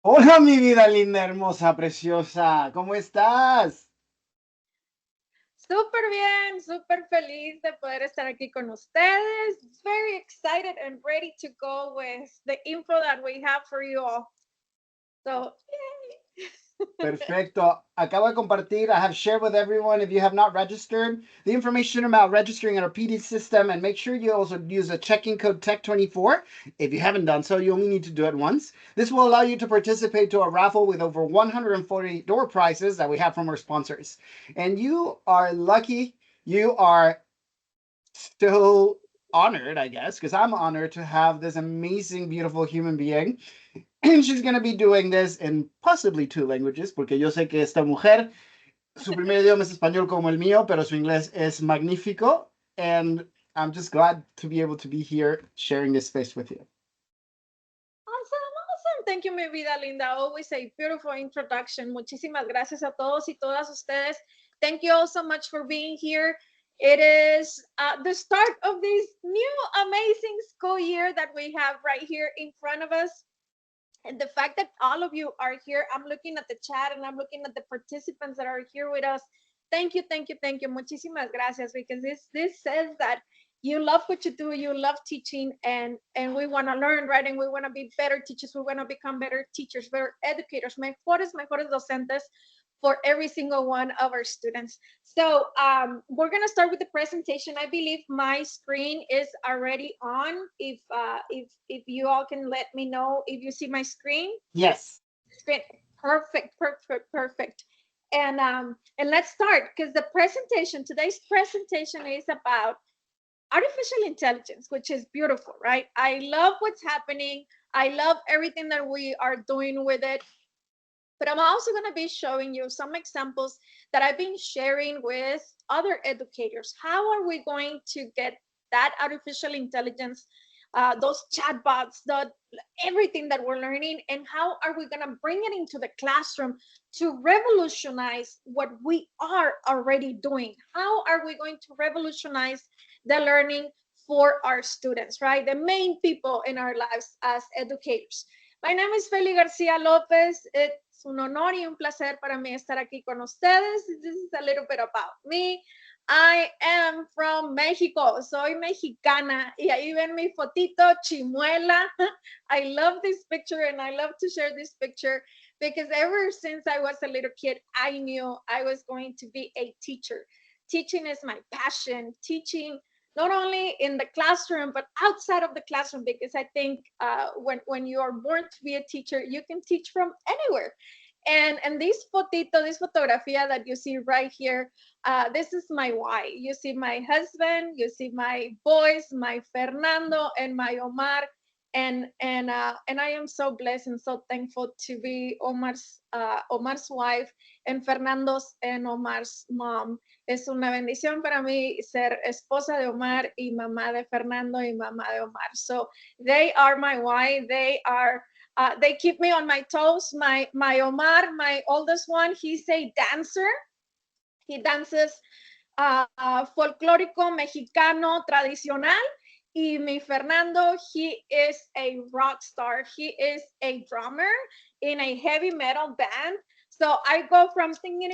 Hola, mi vida linda, hermosa, preciosa. ¿Cómo estás? Súper bien, súper feliz de poder estar aquí con ustedes. Very excited and ready to go with the info that we have for you all. So, yay. Perfecto. Acabo de compartir. I have shared with everyone. If you have not registered, the information about registering in our PD system, and make sure you also use a checking code TECH24. If you haven't done so, you only need to do it once. This will allow you to participate to a raffle with over 140 door prizes that we have from our sponsors. And you are lucky. You are still honored, I guess, because I'm honored to have this amazing, beautiful human being. And she's going to be doing this in possibly two languages, porque yo sé que esta mujer, su primer idioma es español como el mío, pero su inglés es magnífico. And I'm just glad to be able to be here sharing this space with you. Awesome, awesome. Thank you, mi vida linda. Always a beautiful introduction. Muchísimas gracias a todos y todas ustedes. Thank you all so much for being here. It is the start of this new amazing school year that we have right here in front of us. And the fact that all of you are here, I'm looking at the chat and I'm looking at the participants that are here with us. Thank you, thank you, thank you. Muchísimas gracias, because this says that you love what you do, you love teaching, and we want to learn, right? And we want to be better teachers, we want to become better teachers, better educators, mejores docentes for every single one of our students. So we're going to start with the presentation. I believe my screen is already on. If you all can let me know if you see my screen. Yes. Screen. Perfect, perfect, perfect. And let's start, because today's presentation is about artificial intelligence, which is beautiful, right? I love what's happening. I love everything that we are doing with it. But I'm also going to be showing you some examples that I've been sharing with other educators. How are we going to get that artificial intelligence, those chatbots, everything that we're learning, and how are we going to bring it into the classroom to revolutionize what we are already doing? How are we going to revolutionize the learning for our students, right? The main people in our lives as educators. My name is Fely García López. It's un honor y un placer para mí estar aquí con ustedes. This is a little bit about me. I am from Mexico. Soy mexicana. Y ahí ven mi fotito, chimuela. I love this picture and I love to share this picture because ever since I was a little kid, I knew I was going to be a teacher. Teaching is my passion. Teaching not only in the classroom but outside of the classroom, because I think when you are born to be a teacher, you can teach from anywhere. And this photografía that you see right here, this is my why. You see my husband, you see my boys, my Fernando and my Omar, and I am so blessed and so thankful to be Omar's wife and Fernando's and Omar's mom. Es una bendición para mí ser esposa de Omar y mamá de Fernando y mamá de Omar. So they are my why. They keep me on my toes. My Omar, my oldest one, he's a dancer. He dances folclórico mexicano tradicional. Y mi Fernando, he is a rock star. He is a drummer in a heavy metal band. So I go from singing,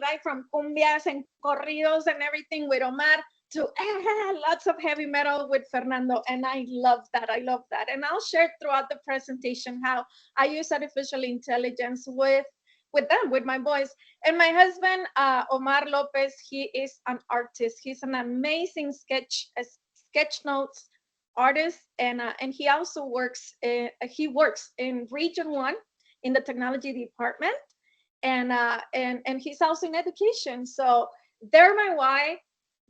right, from cumbias and corridos and everything with Omar to lots of heavy metal with Fernando. And I love that. I love that. And I'll share throughout the presentation how I use artificial intelligence with them, with my boys. And my husband, Omar Lopez, he is an artist. He's an amazing sketch notes artist, and he also works. He works in Region One in the technology department, and he's also in education. So they're my why.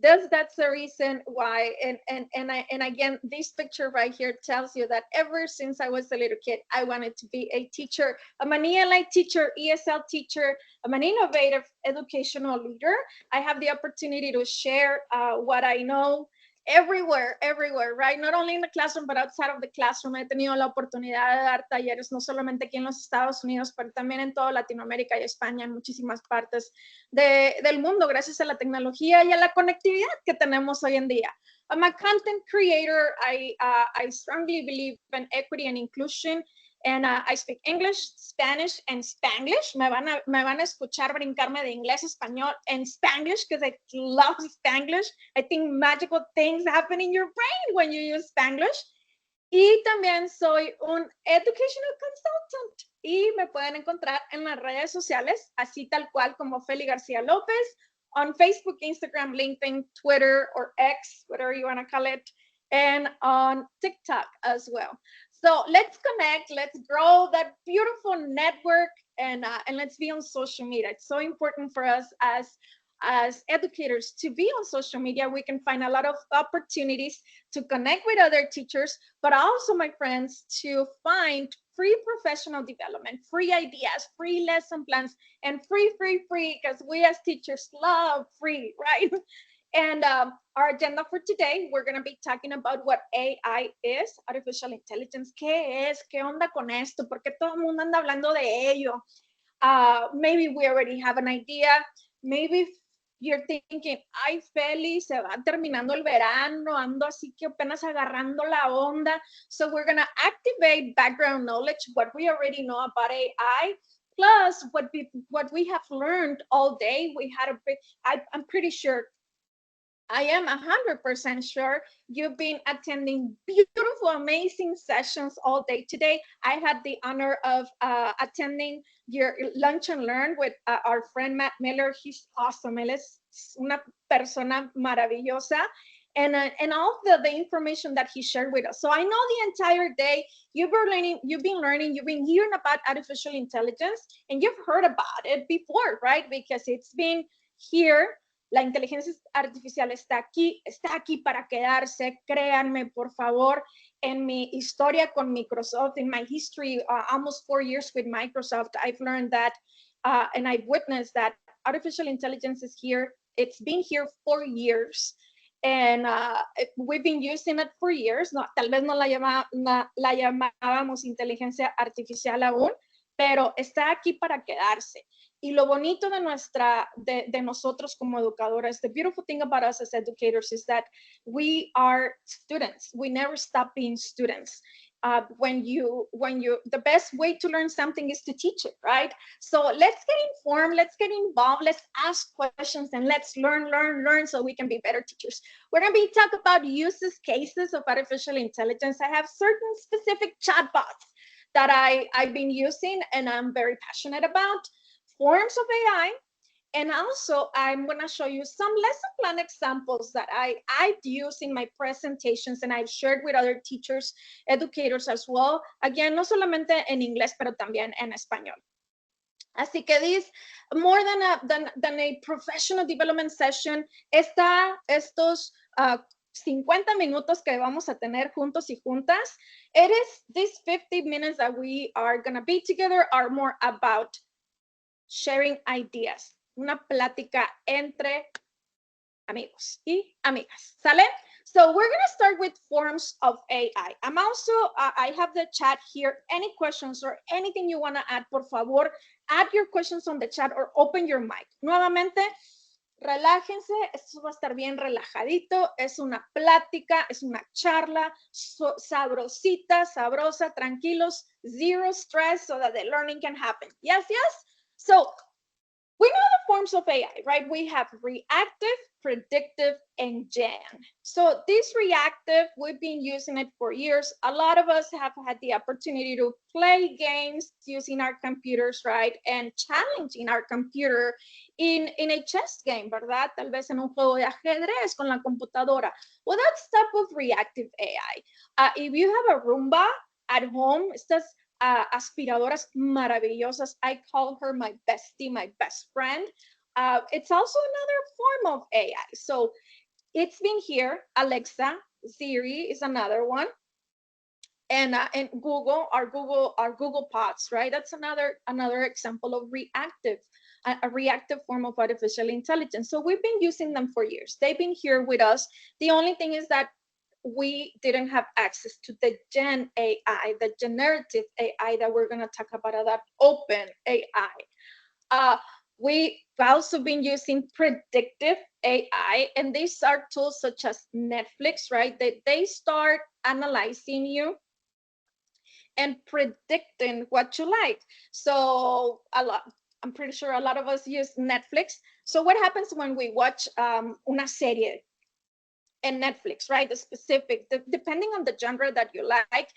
That's the reason why. And again, this picture right here tells you that ever since I was a little kid, I wanted to be a teacher. I'm an ELA teacher, ESL teacher. I'm an innovative educational leader. I have the opportunity to share what I know everywhere, right? Not only in the classroom, but outside of the classroom. He tenido la oportunidad de dar talleres, no solamente aquí en los Estados Unidos, pero también en toda Latinoamérica y España, en muchísimas partes del mundo, gracias a la tecnología y a la conectividad que tenemos hoy en día. I'm a content creator. I strongly believe in equity and inclusion. And I speak English, Spanish, and Spanglish. Me van a escuchar brincarme de inglés, español, and Spanglish because I love Spanglish. I think magical things happen in your brain when you use Spanglish. Y también soy un educational consultant y me pueden encontrar en las redes sociales, así tal cual como Fely García López, on Facebook, Instagram, LinkedIn, Twitter, or X, whatever you want to call it, and on TikTok as well. So let's connect, let's grow that beautiful network, and let's be on social media. It's so important for us as educators to be on social media. We can find a lot of opportunities to connect with other teachers, but also, my friends, to find free professional development, free ideas, free lesson plans, and free, because we as teachers love free, right? And our agenda for today, we're going to be talking about what AI is, artificial intelligence. ¿Qué es? ¿Qué onda con esto? ¿Por qué todo el mundo anda hablando de ello? Maybe we already have an idea. Maybe you're thinking, ay, Feli, se va terminando el verano, ando así que apenas agarrando la onda. So we're going to activate background knowledge, what we already know about AI, plus what we have learned all day. We had I'm pretty sure, I am 100% sure you've been attending beautiful, amazing sessions all day today. I had the honor of attending your lunch and learn with our friend Matt Miller. He's awesome. Él es una persona maravillosa. And all the information that he shared with us. So I know the entire day you've been learning, you've been hearing about artificial intelligence, and you've heard about it before, right? Because it's been here. La inteligencia artificial está aquí para quedarse. Créanme, por favor, en mi historia con Microsoft, in my history, almost 4 years with Microsoft, I've learned that, and I've witnessed that artificial intelligence is here. It's been here for years. And we've been using it for years. No, tal vez no la llamábamos inteligencia artificial aún, pero está aquí para quedarse. Y lo bonito de nosotros como educadores, the beautiful thing about us as educators is that we are students. We never stop being students. The best way to learn something is to teach it, right? So let's get informed, let's get involved, let's ask questions, and let's learn so we can be better teachers. We're going to be talking about uses cases of artificial intelligence. I have certain specific chatbots that I've been using and I'm very passionate about, forms of AI, and also I'm going to show you some lesson plan examples that I've used in my presentations and I've shared with other teachers, educators as well. Again, no solamente en inglés, pero también en español. Así que this, more than a professional development session, estos 50 minutos que vamos a tener juntos y juntas, it is these 50 minutes that we are going to be together are more about sharing ideas, una plática entre amigos y amigas, ¿sale? So we're going to start with forms of AI. I'm also, I have the chat here. Any questions or anything you want to add, por favor, add your questions on the chat or open your mic. Nuevamente, relájense, esto va a estar bien relajadito, es una plática, es una charla, sabrosita, sabrosa, tranquilos, zero stress so that the learning can happen. Yes, yes? So we know the forms of AI, right? We have reactive, predictive, and gen. So this reactive, we've been using it for years. A lot of us have had the opportunity to play games using our computers, right? And challenging our computer in a chess game, ¿verdad? Tal vez en un juego de ajedrez con la computadora. Well, that's type of reactive AI. If you have a Roomba at home, estas aspiradoras maravillosas. I call her my bestie, my best friend. It's also another form of AI. So it's been here. Alexa, Siri is another one. And Google, our Google Pods, right? That's another example of a reactive form of artificial intelligence. So we've been using them for years. They've been here with us. The only thing is that we didn't have access to the Gen AI, the generative AI that we're going to talk about, that open AI. We've also been using predictive AI, and these are tools such as Netflix, right? They start analyzing you and predicting what you like. So I'm pretty sure a lot of us use Netflix. So what happens when we watch una serie in Netflix, right? The specific, depending on the genre that you like,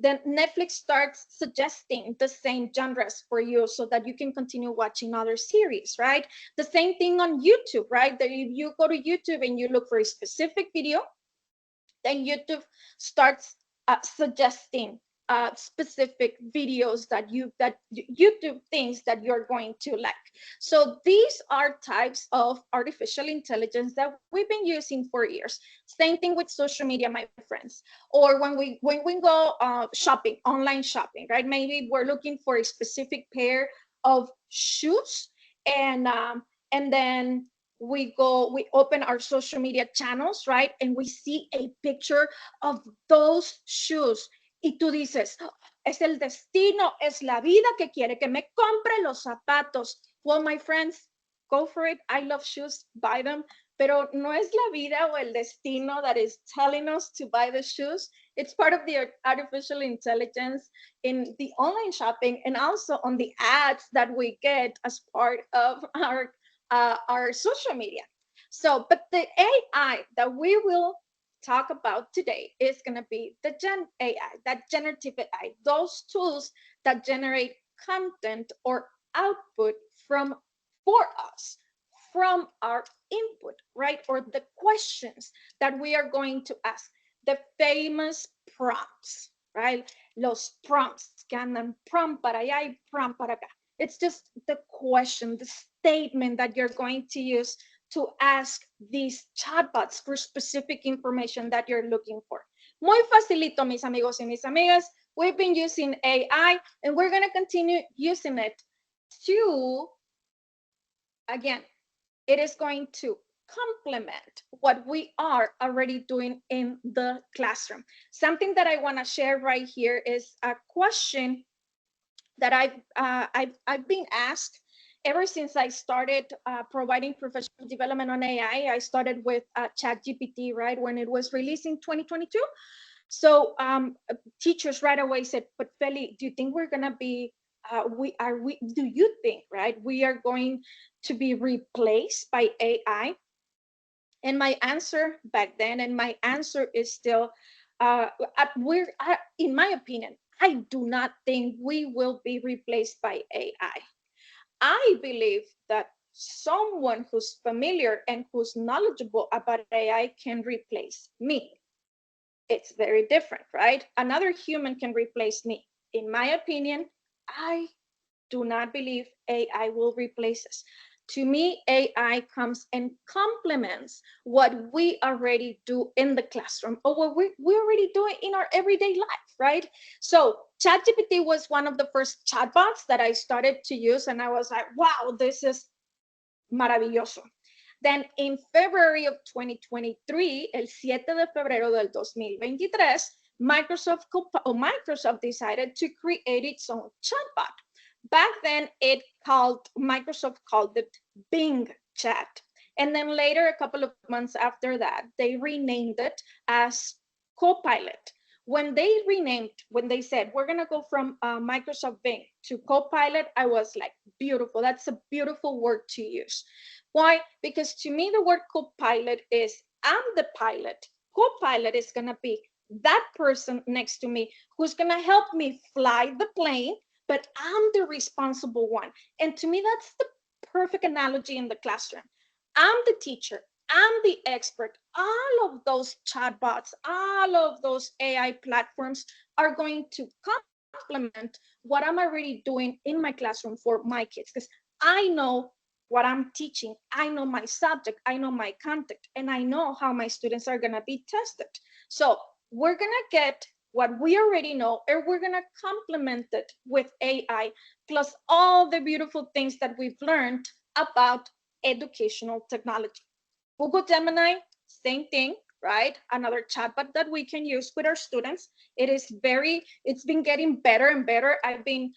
then Netflix starts suggesting the same genres for you so that you can continue watching other series, right? The same thing on YouTube, right? That if you go to YouTube and you look for a specific video, then YouTube starts suggesting specific videos that YouTube thinks that you're going to like. So these are types of artificial intelligence that we've been using for years. Same thing with social media, my friends. Or when we go shopping, online shopping, right? Maybe we're looking for a specific pair of shoes, and then we open our social media channels, right? And we see a picture of those shoes. Y tú dices, es el destino, es la vida que quiere que me compre los zapatos. Well, my friends, go for it. I love shoes, buy them. Pero no es la vida o el destino that is telling us to buy the shoes. It's part of the artificial intelligence in the online shopping and also on the ads that we get as part of our social media. So, but the AI that we will talk about today is going to be the Gen AI, that generative AI, those tools that generate content or output from for us from our input, right? Or the questions that we are going to ask, the famous prompts, right? Los prompts que andan prompt para allá y prompt para acá. It's just the question, the statement that you're going to use to ask these chatbots for specific information that you're looking for. Muy facilito, mis amigos y mis amigas. We've been using AI and we're going to continue using it to, again, it is going to complement what we are already doing in the classroom. Something that I want to share right here is a question that I've been asked ever since I started providing professional development on AI. I started with ChatGPT, right, when it was released in 2022. So teachers right away said, but Fely, do you think we're gonna be do you think, right, we are going to be replaced by AI? And my answer back then, and my answer is still, in my opinion, I do not think we will be replaced by AI. I believe that someone who's familiar and who's knowledgeable about AI can replace me. It's very different, right? Another human can replace me. In my opinion, I do not believe AI will replace us. To me, AI comes and complements what we already do in the classroom or what we already do in our everyday life, right? So ChatGPT was one of the first chatbots that I started to use, and I was like, wow, this is maravilloso. Then in February of 2023, el 7 de febrero del 2023, Microsoft decided to create its own chatbot. Back then, Microsoft called it Bing Chat. And then later, a couple of months after that, they renamed it as Copilot. When they said, we're going to go from Microsoft Bing to Copilot, I was like, beautiful. That's a beautiful word to use. Why? Because to me, the word Copilot is, I'm the pilot. Copilot is going to be that person next to me who's going to help me fly the plane, but I'm the responsible one. And to me, that's the perfect analogy in the classroom. I'm the teacher. I'm the expert. All of those chatbots, all of those AI platforms are going to complement what I'm already doing in my classroom for my kids, because I know what I'm teaching. I know my subject. I know my content, and I know how my students are going to be tested. So we're going to get what we already know, and we're going to complement it with AI, plus all the beautiful things that we've learned about educational technology. Google Gemini, same thing, right? Another chatbot that we can use with our students. It's been getting better and better. I've been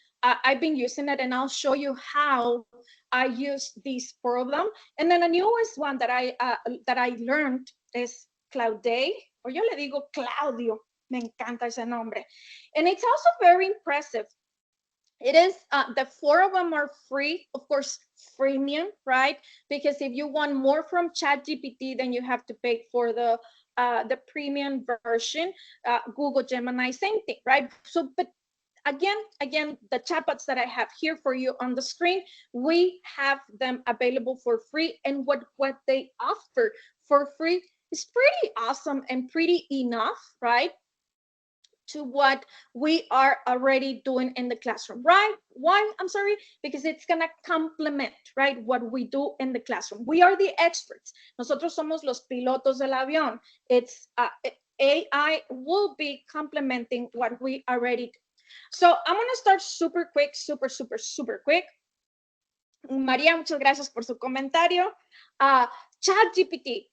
using it, and I'll show you how I use these four of them. And then the newest one that I learned is Claude, or yo le digo Claudio, Me encanta ese nombre. And it's also very impressive. It is, the 4 of them are free, of course, freemium, right? Because if you want more from ChatGPT, then you have to pay for the premium version. Google Gemini, same thing, right? So, but again, the chatbots that I have here for you on the screen, we have them available for free. And what they offer for free is pretty awesome and pretty enough, right, to what we are already doing in the classroom, right? Why? I'm sorry, because it's gonna complement, right, what we do in the classroom. We are the experts. Nosotros somos los pilotos del avión. It's AI will be complementing what we already do. So I'm gonna start super quick, super quick. María, muchas gracias por su comentario. ChatGPT.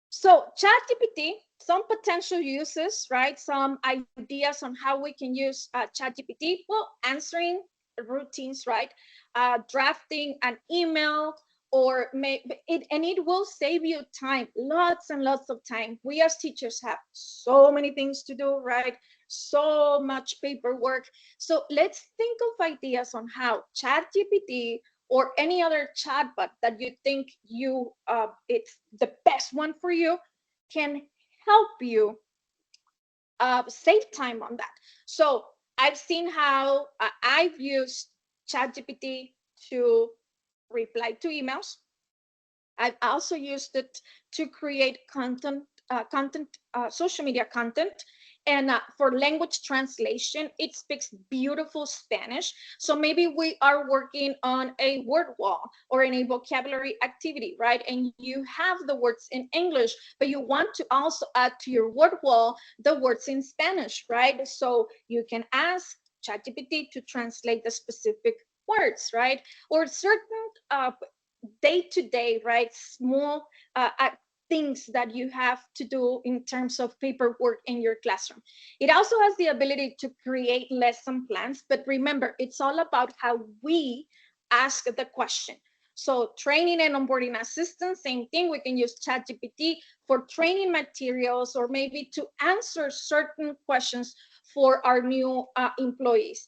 So ChatGPT, some potential uses, right? Some ideas on how we can use ChatGPT. Well, answering routines, right? Drafting an email, or it will save you time, lots and lots of time. We as teachers have so many things to do, right? So much paperwork. So let's think of ideas on how ChatGPT or any other chatbot that you think it's the best one for you can help you save time on that. So I've seen how I've used ChatGPT to reply to emails. I've also used it to create social media content. And for language translation, it speaks beautiful Spanish. So maybe we are working on a word wall or in a vocabulary activity, right? And you have the words in English, but you want to also add to your word wall the words in Spanish, right? So you can ask ChatGPT to translate the specific words, right? Or certain day-to-day, right, small things that you have to do in terms of paperwork in your classroom. It also has the ability to create lesson plans, but remember, it's all about how we ask the question. So training and onboarding assistance, same thing. We can use ChatGPT for training materials, or maybe to answer certain questions for our new employees.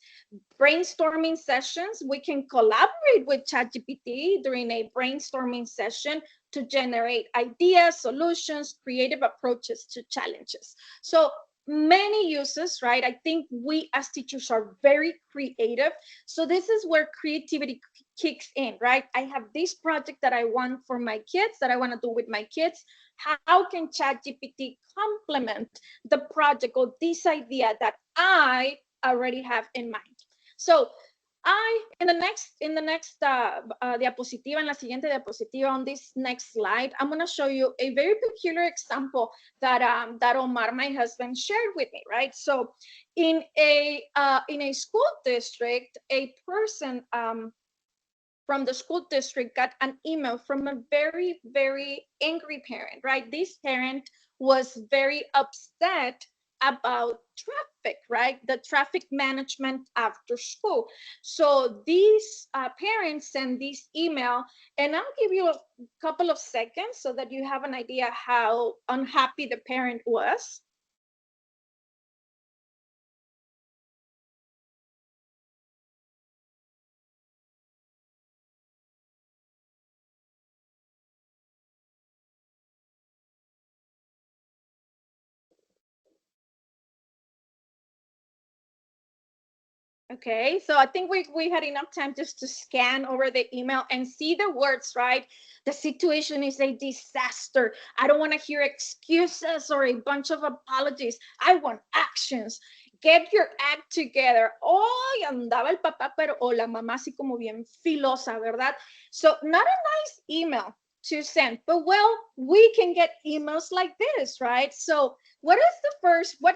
Brainstorming sessions, we can collaborate with ChatGPT during a brainstorming session to generate ideas, solutions, creative approaches to challenges. So many uses, right? I think we as teachers are very creative. So this is where creativity kicks in, right? I have this project that I want for my kids, that I want to do with my kids. How can ChatGPT complement the project or this idea that I already have in mind? So in the next diapositiva, en la siguiente diapositiva, on this next slide, I'm going to show you a very peculiar example that Omar, my husband, shared with me, right? So in a school district, a person from the school district got an email from a very, very angry parent, right? This parent was very upset about traffic, right? The traffic management after school. So these parents send this email, and I'll give you a couple of seconds so that you have an idea how unhappy the parent was. Okay, so I think we had enough time just to scan over the email and see the words, right? The situation is a disaster. I don't want to hear excuses or a bunch of apologies. I want actions. Get your act together. Oh, andaba el papá, pero o la mamá así como bien filosa, ¿verdad? So not a nice email to send, but well, we can get emails like this, right? So what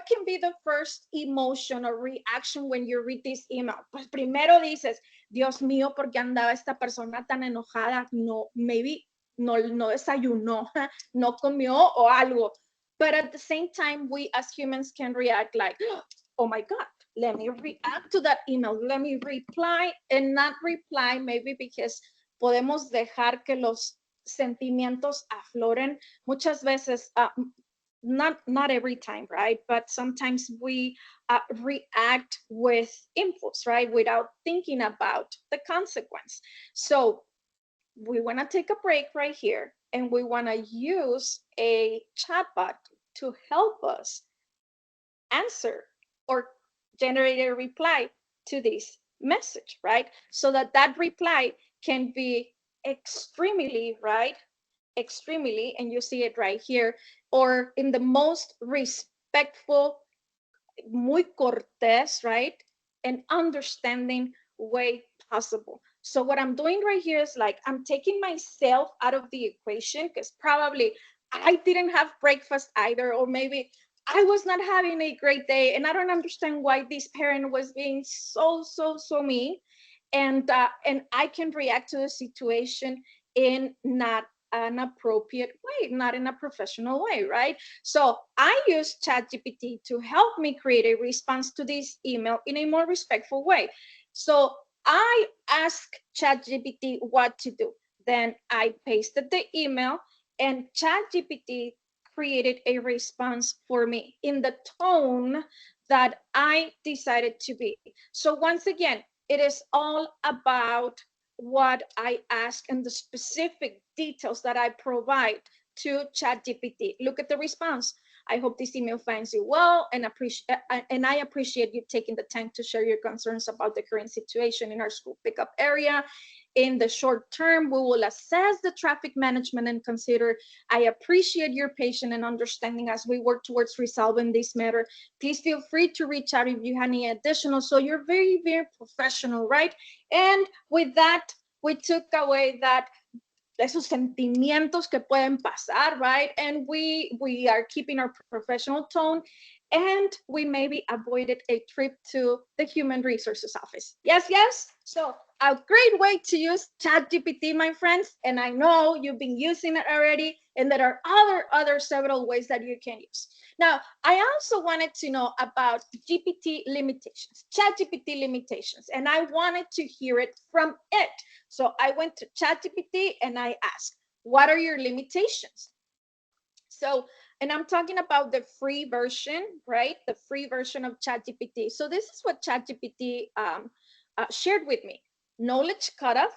can be the first emotion or reaction when you read this email? Pues primero dices, Dios mío, ¿por qué andaba esta persona tan enojada? No, maybe no desayunó, no comió o algo. But at the same time, we as humans can react like, oh my God, let me react to that email. Let me reply, and not reply maybe because podemos dejar que los sentimientos afloren. Muchas veces not every time, right? But sometimes we react with impulse, right? Without thinking about the consequence. So we want to take a break right here, and we want to use a chatbot to help us answer or generate a reply to this message, right? So that that reply can be extremely, right? Extremely, and you see it right here, or in the most respectful, muy cortés, right? And understanding way possible. So what I'm doing right here is like I'm taking myself out of the equation because probably I didn't have breakfast either, or maybe I was not having a great day, and I don't understand why this parent was being so mean, and I can react to the situation in not an appropriate way, not in a professional way, right? So I use ChatGPT to help me create a response to this email in a more respectful way. So I ask ChatGPT what to do. Then I pasted the email, and ChatGPT created a response for me in the tone that I decided to be. So once again, it is all about what I ask and the specific details that I provide to ChatGPT. Look at the response. I hope this email finds you well, and I appreciate you taking the time to share your concerns about the current situation in our school pickup area. In the short term, we will assess the traffic management and consider. I appreciate your patience and understanding as we work towards resolving this matter. Please feel free to reach out if you have any additional. So you're very professional, right? And with that, we took away that esos sentimientos que pueden pasar, right? And we are keeping our professional tone, and we maybe avoided a trip to the human resources office. Yes, yes. So a great way to use ChatGPT, my friends, and I know you've been using it already, and there are other several ways that you can use. Now, I also wanted to know about GPT limitations, ChatGPT limitations, and I wanted to hear it from it. So I went to ChatGPT and I asked, what are your limitations? So, and I'm talking about the free version, right? The free version of ChatGPT. So this is what ChatGPT shared with me. Knowledge cutoff,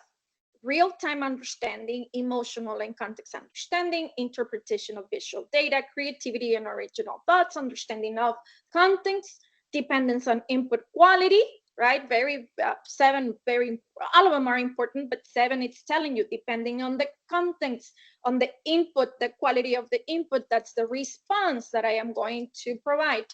real-time understanding, emotional and context understanding, interpretation of visual data, creativity and original thoughts, understanding of context, dependence on input quality, right? Very seven, very all of them are important, but seven, it's telling you depending on the context, on the input, the quality of the input, that's the response that I am going to provide.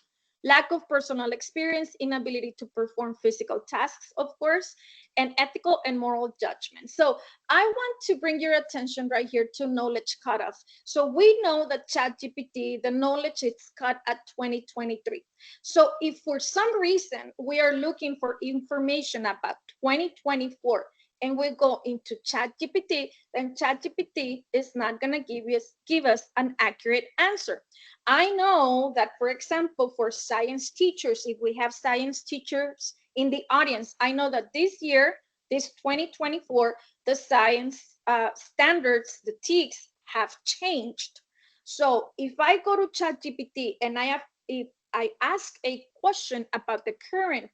Lack of personal experience, inability to perform physical tasks, of course, and ethical and moral judgment. So I want to bring your attention right here to knowledge cutoff. So we know that ChatGPT, the knowledge is cut at 2023. So if for some reason we are looking for information about 2024 and we go into ChatGPT, then ChatGPT is not going to give us an accurate answer. I know that, for example, for science teachers, if we have science teachers in the audience, I know that this year, this 2024, the science standards, the TEKS have changed. So if I go to ChatGPT and if I ask a question about the current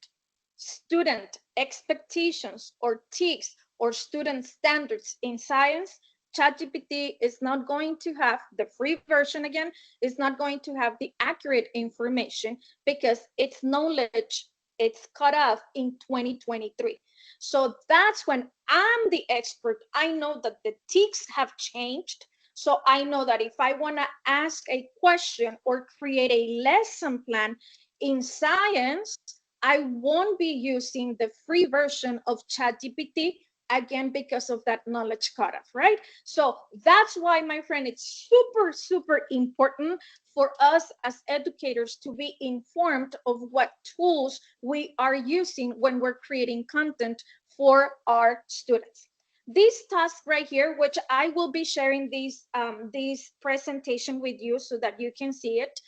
student expectations or TEKS or student standards in science, ChatGPT is not going to have the free version again, is not going to have the accurate information because its knowledge, it's cut off in 2023. So that's when I'm the expert. I know that the TEKS have changed. So I know that if I want to ask a question or create a lesson plan in science, I won't be using the free version of ChatGPT again because of that knowledge cutoff, right? So that's why, my friend, it's super important for us as educators to be informed of what tools we are using when we're creating content for our students. This task right here, which I will be sharing this presentation with you so that you can see it.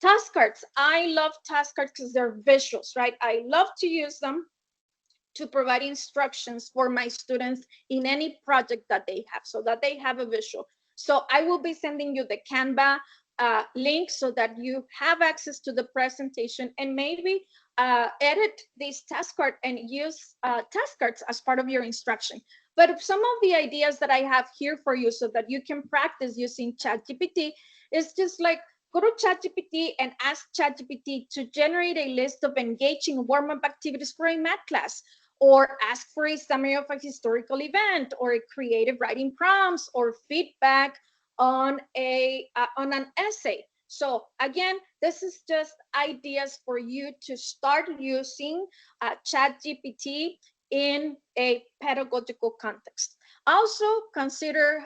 Task cards. I love task cards because they're visuals, right? I love to use them to provide instructions for my students in any project that they have so that they have a visual. So I will be sending you the Canva link so that you have access to the presentation, and maybe edit this task card and use task cards as part of your instruction. But some of the ideas that I have here for you so that you can practice using ChatGPT is just like, go to ChatGPT and ask ChatGPT to generate a list of engaging warm-up activities for a math class, or ask for a summary of a historical event, or a creative writing prompts, or feedback on an essay. So again, this is just ideas for you to start using ChatGPT in a pedagogical context. Also consider,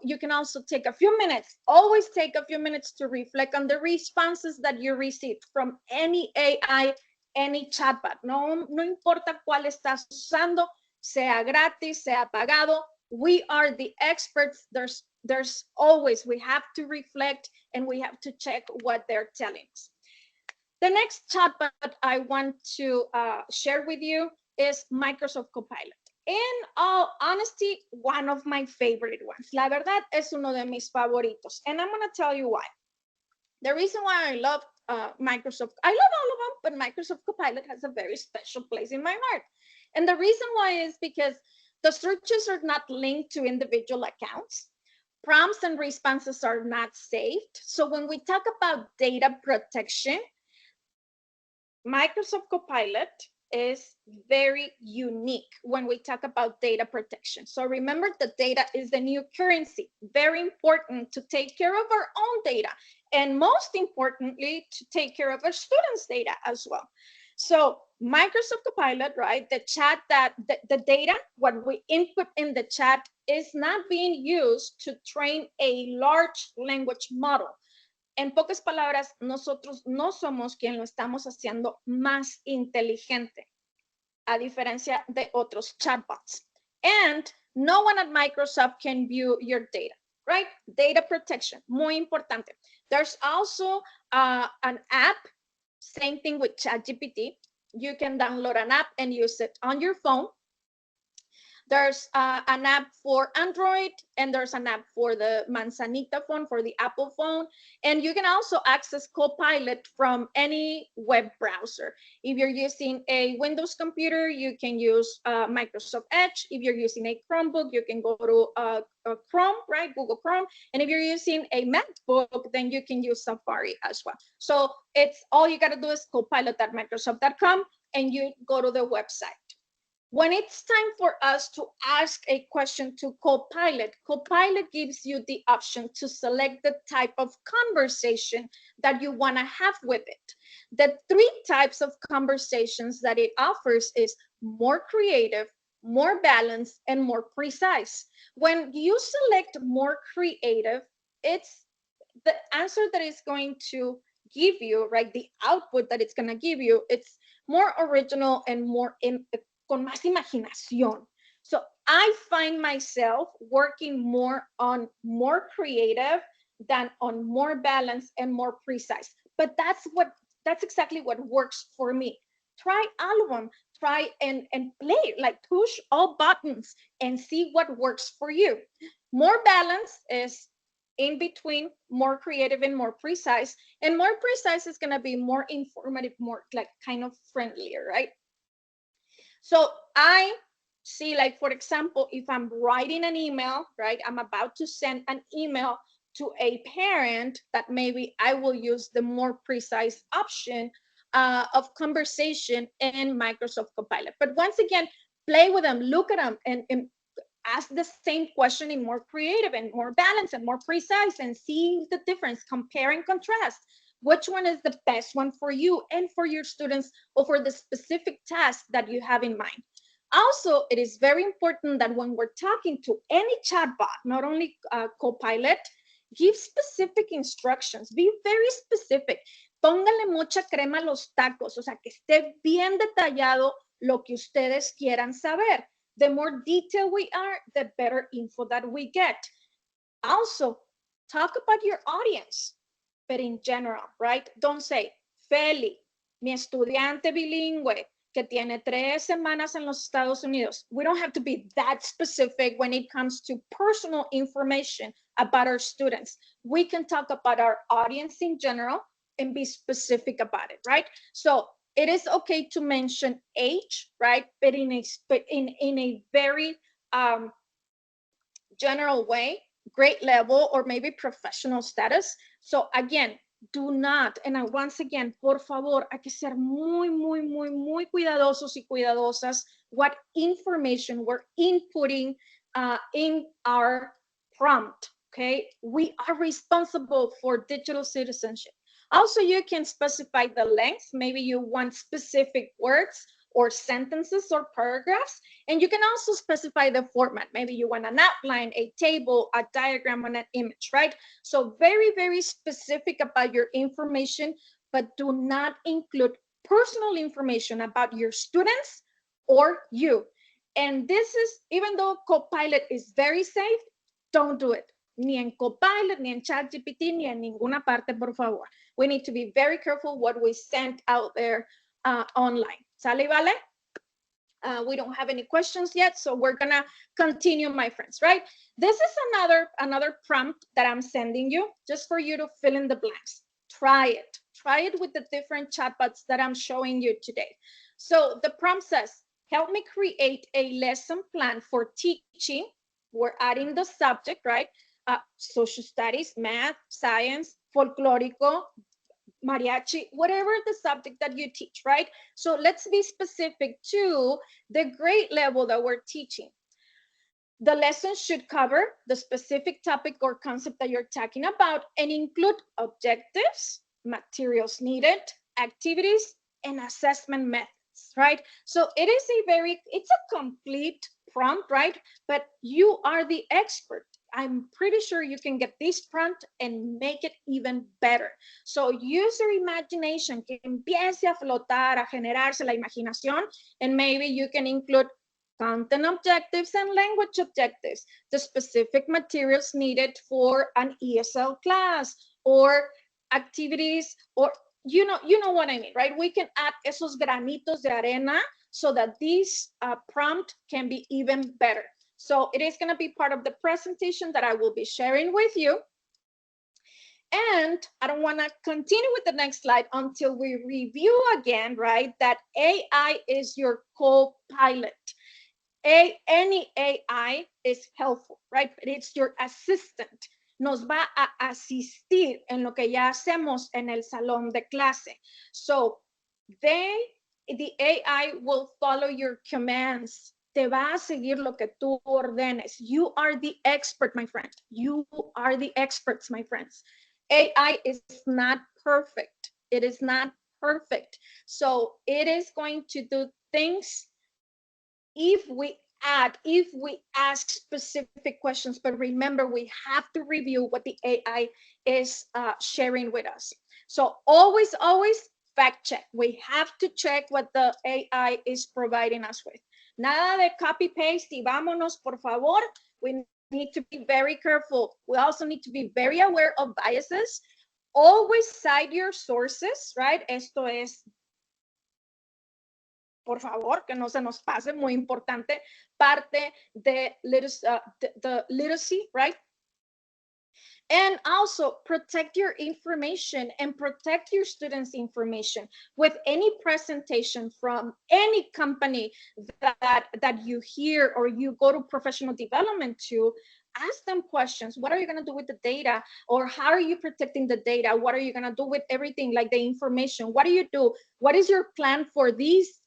you can also take a few minutes, always take a few minutes to reflect on the responses that you received from any AI, any chatbot. No importa cuál estás usando, sea gratis, sea pagado. We are the experts. There's always, we have to reflect and we have to check what they're telling us. The next chatbot I want to share with you is Microsoft Copilot. In all honesty, one of my favorite ones. La verdad es uno de mis favoritos. And I'm going to tell you why. The reason why I love Microsoft, I love all of them, but Microsoft Copilot has a very special place in my heart. And the reason why is because the searches are not linked to individual accounts. Prompts and responses are not saved. So when we talk about data protection, Microsoft Copilot is very unique when we talk about data protection. So remember, the data is the new currency. Very important to take care of our own data, and most importantly, to take care of our students' data as well. So Microsoft Copilot, right? The chat that the data, what we input in the chat, is not being used to train a large language model. En pocas palabras, nosotros no somos quien lo estamos haciendo más inteligente, a diferencia de otros chatbots. And no one at Microsoft can view your data, right? Data protection, muy importante. There's also an app, same thing with ChatGPT. You can download an app and use it on your phone. There's an app for Android, and there's an app for the Manzanita phone, for the Apple phone. And you can also access Copilot from any web browser. If you're using a Windows computer, you can use Microsoft Edge. If you're using a Chromebook, you can go to Chrome, right? Google Chrome. And if you're using a MacBook, then you can use Safari as well. So it's all you got to do is copilot.microsoft.com, and you go to the website. When it's time for us to ask a question to Copilot, Copilot gives you the option to select the type of conversation that you want to have with it. The 3 types of conversations that it offers is more creative, more balanced, and more precise. When you select more creative, it's the answer that it's going to give you, right? The output that it's going to give you, it's more original and more con más imaginación. So I find myself working more on more creative than on more balanced and more precise. But that's exactly what works for me. Try all of them. Try and play, like push all buttons and see what works for you. More balance is in between more creative and more precise. And more precise is going to be more informative, more like kind of friendlier, right? So I see, like, for example, if I'm writing an email, right, I'm about to send an email to a parent, that maybe I will use the more precise option of conversation in Microsoft Copilot. But once again, play with them, look at them, and ask the same question in more creative and more balanced and more precise, and see the difference, compare and contrast. Which one is the best one for you and for your students, or for the specific task that you have in mind? Also, it is very important that when we're talking to any chatbot, not only Copilot, give specific instructions. Be very specific. Póngale mucha crema a los tacos, o sea, que esté bien detallado lo que ustedes quieran saber. The more detailed we are, the better info that we get. Also, talk about your audience, but in general, right? Don't say, Fely, mi estudiante bilingüe que tiene 3 semanas en los Estados Unidos. We don't have to be that specific when it comes to personal information about our students. We can talk about our audience in general and be specific about it, right? So it is okay to mention age, right? But in a very general way, grade level, or maybe professional status. So again, do not, and once again, por favor, hay que ser muy cuidadosos y cuidadosas what information we're inputting in our prompt, okay? We are responsible for digital citizenship. Also, you can specify the length. Maybe you want specific words or sentences or paragraphs. And you can also specify the format. Maybe you want an outline, a table, a diagram, and an image, right? So very specific about your information, but do not include personal information about your students or you. And this is, even though Copilot is very safe, don't do it. Ni en Copilot, ni en ChatGPT, ni en ninguna parte, por favor. We need to be very careful what we send out there online. ¿Sale, vale? We don't have any questions yet, so we're gonna continue, my friends, right? This is another prompt that I'm sending you, just for you to fill in the blanks. Try it with the different chatbots that I'm showing you today. So the prompt says, help me create a lesson plan for teaching. We're adding the subject, right? Social studies, math, science, folklorico, mariachi, whatever the subject that you teach, right? So let's be specific to the grade level that we're teaching. The lesson should cover the specific topic or concept that you're talking about and include objectives, materials needed, activities, and assessment methods, right? So it's a complete prompt, right? But you are the expert. I'm pretty sure you can get this prompt and make it even better. So use your imagination, que empiece a flotar, a generarse la imaginación, and maybe you can include content objectives and language objectives, the specific materials needed for an ESL class, or activities, or you know what I mean, right? We can add esos granitos de arena so that this prompt can be even better. So it is going to be part of the presentation that I will be sharing with you. And I don't want to continue with the next slide until we review again, right, that AI is your co-pilot. Any AI is helpful, right? But it's your assistant. Nos va a asistir en lo que ya hacemos en el salón de clase. So the AI will follow your commands. Te va a seguir lo que tú ordenes. You are the expert, my friend. You are the experts, my friends. AI is not perfect. It is not perfect. So it is going to do things if we ask specific questions. But remember, we have to review what the AI is sharing with us. So always fact check. We have to check what the AI is providing us with. Nada de copy paste y vámonos, por favor. We need to be very careful. We also need to be very aware of biases. Always cite your sources, right? Esto es, por favor, que no se nos pase, muy importante, parte de the literacy, right? And also protect your information and protect your students' information. With any presentation from any company that you hear or you go to professional development to, ask them questions. What are you going to do with the data? Or how are you protecting the data? What are you going to do with everything, like the information? What do you do? What is your plan for this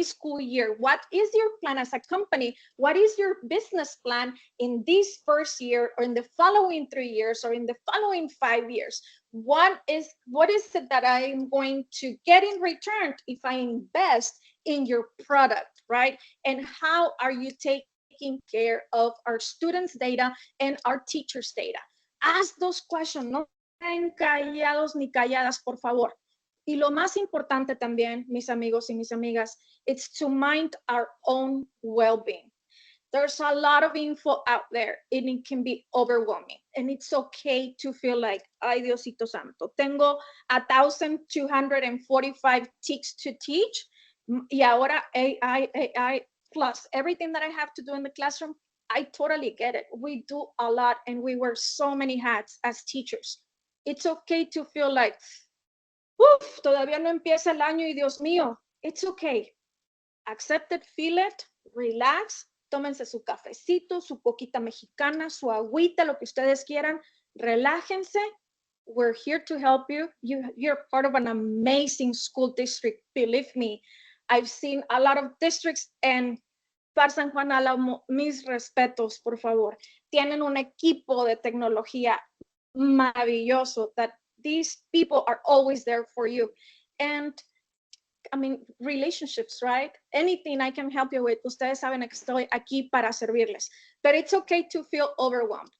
school year? What is your plan as a company? What is your business plan in this first year, or in the following 3 years, or in the following 5 years? What is it that I'm going to get in return if I invest in your product, right? And how are you taking care of our students' data and our teachers' data? Ask those questions. No estén callados ni calladas, por favor. Y lo más importante también, mis amigos y mis amigas, it's to mind our own well-being. There's a lot of info out there and it can be overwhelming. And it's okay to feel like, ay, Diosito Santo, tengo 1,245 ticks to teach. Y ahora AI plus everything that I have to do in the classroom, I totally get it. We do a lot and we wear so many hats as teachers. It's okay to feel like, uff, todavía no empieza el año y Dios mío. It's okay. Accept it, feel it, relax, tómense su cafecito, su coquita mexicana, su agüita, lo que ustedes quieran, relájense. We're here to help you. You're part of an amazing school district, believe me. I've seen a lot of districts and para San Juan Álamo, mis respetos, por favor. Tienen un equipo de tecnología maravilloso that these people are always there for you. And I mean, relationships, right? Anything I can help you with. Ustedes saben que estoy aquí para servirles. But it's okay to feel overwhelmed.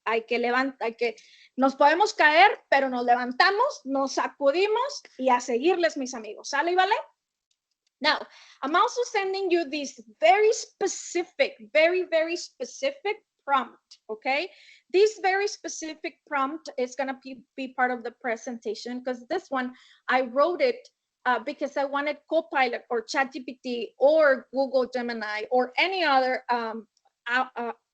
Nos podemos caer, pero nos levantamos, nos sacudimos y a seguirles, mis amigos. ¿Sale y vale? Now, I'm also sending you this very specific, very specific prompt, okay? This very specific prompt is gonna be part of the presentation because this one, I wrote it because I wanted Copilot or ChatGPT or Google Gemini or any other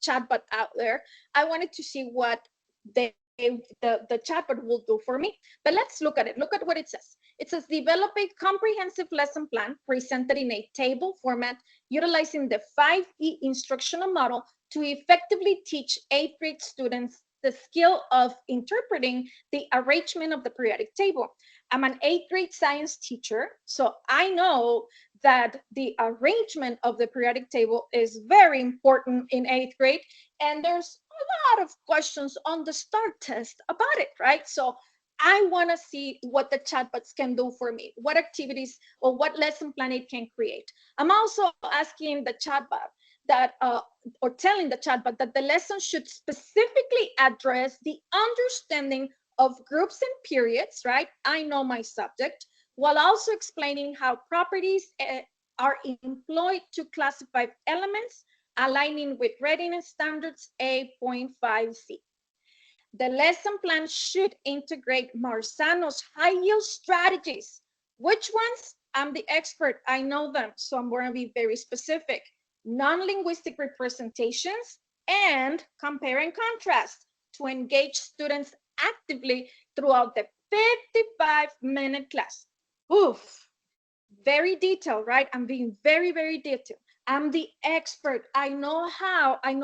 chatbot out there. I wanted to see what the chatbot will do for me. But let's look at it. Look at what it says. It says, develop a comprehensive lesson plan presented in a table format utilizing the 5E instructional model to effectively teach 8th grade students the skill of interpreting the arrangement of the periodic table. I'm an 8th grade science teacher, so I know that the arrangement of the periodic table is very important in 8th grade, and there's a lot of questions on the START test about it, right? So I want to see what the chatbots can do for me, what activities or what lesson plan it can create. I'm also asking the chatbot that, or telling the chatbot that the lesson should specifically address the understanding of groups and periods, right? I know my subject, while also explaining how properties are employed to classify elements, aligning with readiness standards 8.5C. The lesson plan should integrate Marzano's high-yield strategies. Which ones? I'm the expert. I know them, so I'm going to be very specific. Non-linguistic representations and compare and contrast to engage students actively throughout the 55-minute class. Oof, very detailed, right? I'm being very detailed. I'm the expert. I know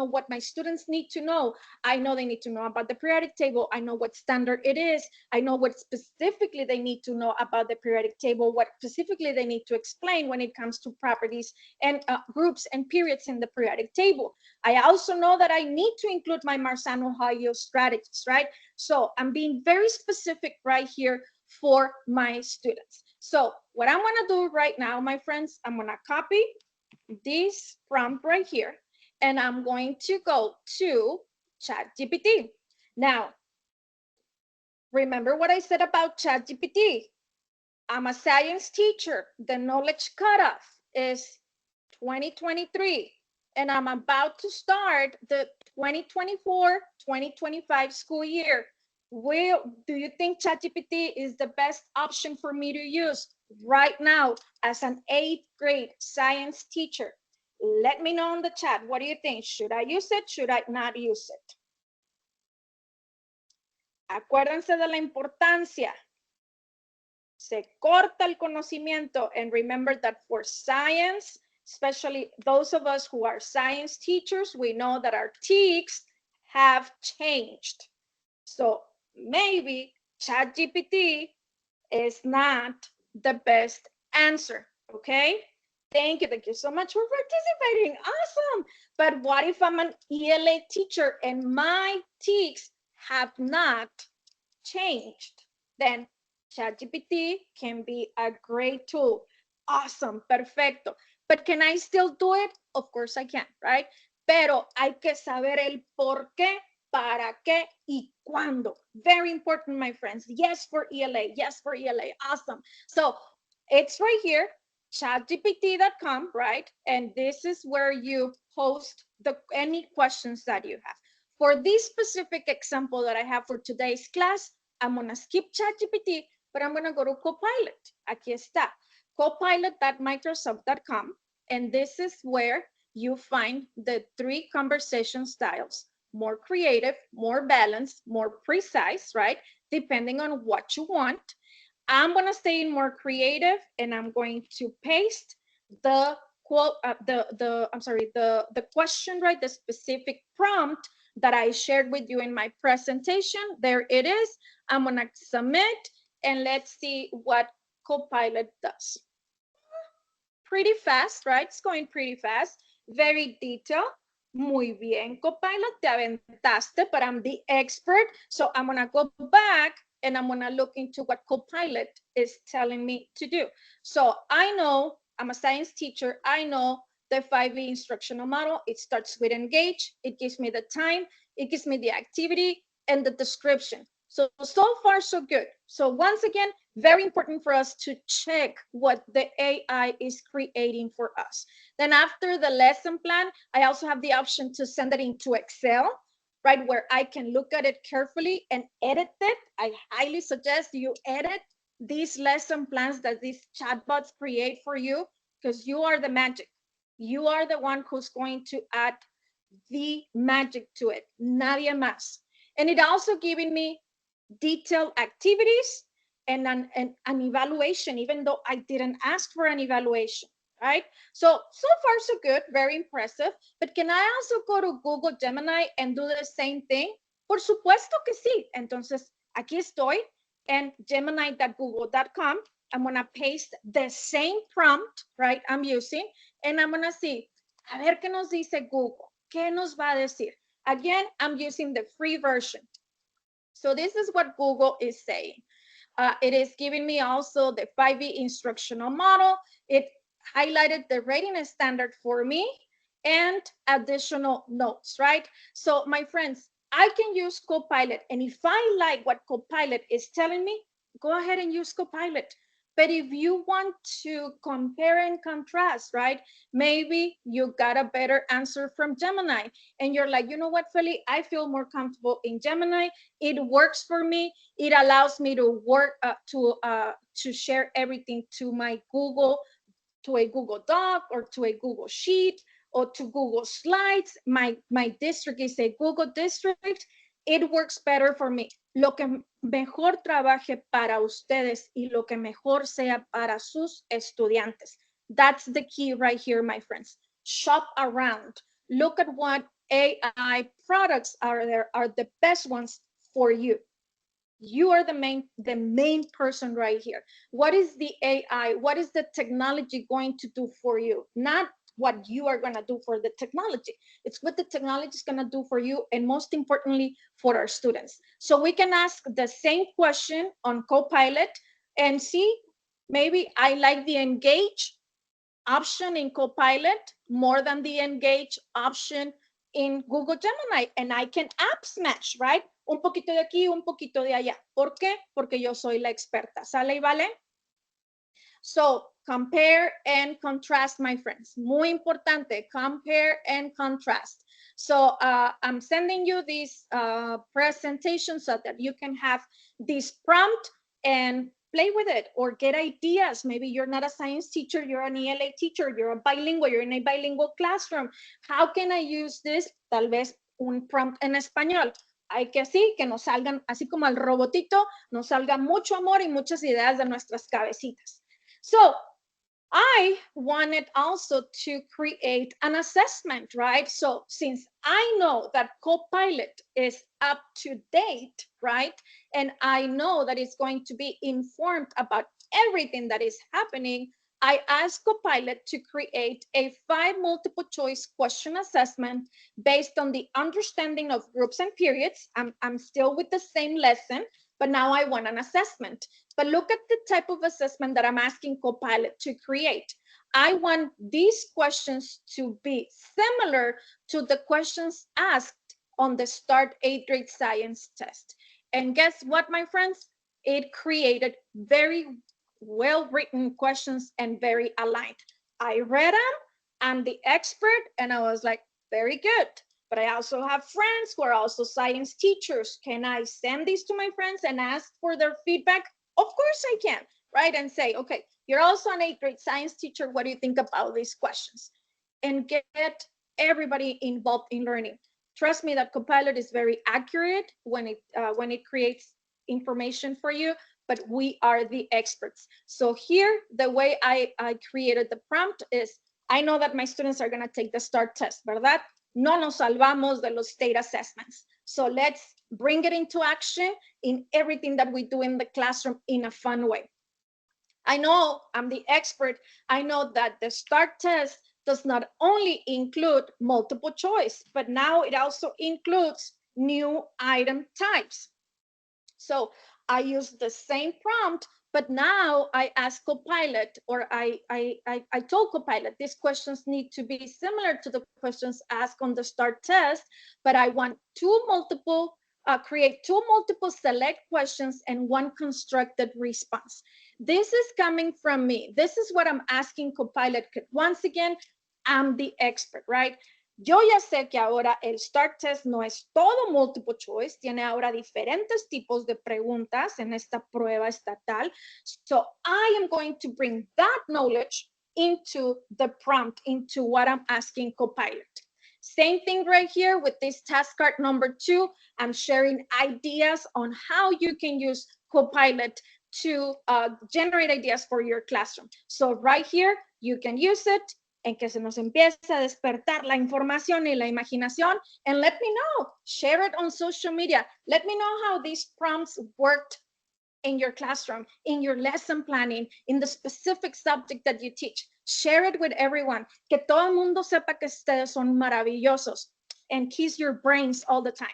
what my students need to know. I know they need to know about the periodic table. I know what standard it is. I know what specifically they need to know about the periodic table, what specifically they need to explain when it comes to properties and groups and periods in the periodic table. I also know that I need to include my Marzano high-yield strategies, right? So I'm being very specific right here for my students. So what I'm gonna do right now, my friends, I'm gonna copy this prompt right here, and I'm going to go to ChatGPT. Now, remember what I said about ChatGPT. I'm a science teacher. The knowledge cutoff is 2023, and I'm about to start the 2024-2025 school year. Do you think ChatGPT is the best option for me to use right now as an 8th grade science teacher? Let me know in the chat. What do you think? Should I use it? Should I not use it? Acuérdense de la importancia. Se corta el conocimiento. And remember that for science, especially those of us who are science teachers, we know that our TEKS have changed. So maybe ChatGPT is not the best answer, okay? Thank you so much for participating. Awesome. But what if I'm an ELA teacher and my TEKS have not changed? Then ChatGPT can be a great tool. Awesome, perfecto. But can I still do it? Of course I can, right? Pero hay que saber el por qué, para qué y cuándo. Very important, my friends. Yes for ELA. Yes for ELA. Awesome. So it's right here, chatgpt.com, right? And this is where you post any questions that you have. For this specific example that I have for today's class, I'm going to skip ChatGPT, but I'm going to go to Copilot. Aquí está, copilot.microsoft.com. And this is where you find the 3 conversation styles: more creative, more balanced, more precise, right? Depending on what you want. I'm going to stay in more creative, and I'm going to paste the quote, the question, right? The specific prompt that I shared with you in my presentation. There it is. I'm going to submit, and let's see what Copilot does. Pretty fast, right? It's going pretty fast. Very detailed. Muy bien, Copilot, te aventaste, but I'm the expert. So I'm going to go back and I'm going to look into what Copilot is telling me to do. So I know I'm a science teacher. I know the 5E instructional model. It starts with engage. It gives me the time. It gives me the activity and the description. So far, so good. So once again, very important for us to check what the AI is creating for us. Then after the lesson plan, I also have the option to send it into Excel, right, where I can look at it carefully and edit it. I highly suggest you edit these lesson plans that these chatbots create for you, because you are the magic. You are the one who's going to add the magic to it, nadie más. And it also giving me detailed activities and an evaluation, even though I didn't ask for an evaluation, right? So far, so good, very impressive. But can I also go to Google Gemini and do the same thing? Por supuesto que sí. Entonces, aquí estoy en gemini.google.com. I'm going to paste the same prompt, right, I'm using, and I'm going to see, a ver qué nos dice Google. ¿Qué nos va a decir? Again, I'm using the free version. So this is what Google is saying. It is giving me also the 5E instructional model. It highlighted the rating standard for me and additional notes, right? So my friends, I can use Copilot. And if I like what Copilot is telling me, go ahead and use Copilot. But if you want to compare and contrast, right? Maybe you got a better answer from Gemini. And you're like, you know what, Fely, I feel more comfortable in Gemini. It works for me. It allows me to work to share everything to my Google, to a Google Doc or to a Google Sheet or to Google Slides. My district is a Google district. It works better for me. Lo que mejor trabaje para ustedes y lo que mejor sea para sus estudiantes. That's the key right here, my friends. Shop around. Look at what AI products are there, are the best ones for you. You are the main person right here. What is the AI? What is the technology going to do for you? Not what you are going to do for the technology. It's what the technology is going to do for you, and most importantly, for our students. So we can ask the same question on Copilot and see, maybe I like the engage option in Copilot more than the engage option in Google Gemini, and I can app smash, right? Un poquito de aquí, un poquito de allá. ¿Por qué? Porque yo soy la experta. ¿Sale y vale? So compare and contrast, my friends. Muy importante, compare and contrast. So I'm sending you this presentation so that you can have this prompt and play with it or get ideas. Maybe you're not a science teacher, you're an ELA teacher, you're a bilingual, you're in a bilingual classroom. How can I use this? Tal vez un prompt en español. Hay que así, que nos salgan, así como al robotito, nos salga mucho amor y muchas ideas de nuestras cabecitas. So I wanted also to create an assessment, right? So since I know that Copilot is up to date, right? And I know that it's going to be informed about everything that is happening, I asked Copilot to create a 5 multiple choice question assessment based on the understanding of groups and periods. I'm still with the same lesson, but now I want an assessment. But look at the type of assessment that I'm asking Copilot to create. I want these questions to be similar to the questions asked on the Start 8th grade science test. And guess what, my friends? It created very well-written questions and very aligned. I read them, I'm the expert, and I was like, very good. But I also have friends who are also science teachers. Can I send these to my friends and ask for their feedback? Of course I can, right? And say, okay, you're also an 8th grade science teacher. What do you think about these questions? and get everybody involved in learning. Trust me that Copilot is very accurate when it creates information for you, but we are the experts. So here, the way I created the prompt is, I know that my students are going to take the START test, ¿verdad? No nos salvamos de los state assessments. So let's bring it into action in everything that we do in the classroom in a fun way. I know I'm the expert. I know that the START test does not only include multiple choice, but now it also includes new item types. So I use the same prompt, but now I ask Copilot, or I told Copilot, these questions need to be similar to the questions asked on the START test, but I want create two multiple select questions and one constructed response. This is coming from me. This is what I'm asking Copilot. Once again, I'm the expert, right? Yo ya sé que ahora el START test no es todo multiple choice, tiene ahora diferentes tipos de preguntas en esta prueba estatal. So I am going to bring that knowledge into the prompt, into what I'm asking Copilot. Same thing right here with this task card number 2. I'm sharing ideas on how you can use Copilot to generate ideas for your classroom. So right here, you can use it en que se nos empiece a despertar la información y la imaginación, and let me know. Share it on social media. Let me know how these prompts worked in your classroom, in your lesson planning, in the specific subject that you teach. Share it with everyone. Que todo el mundo sepa que ustedes son maravillosos, and kiss your brains all the time.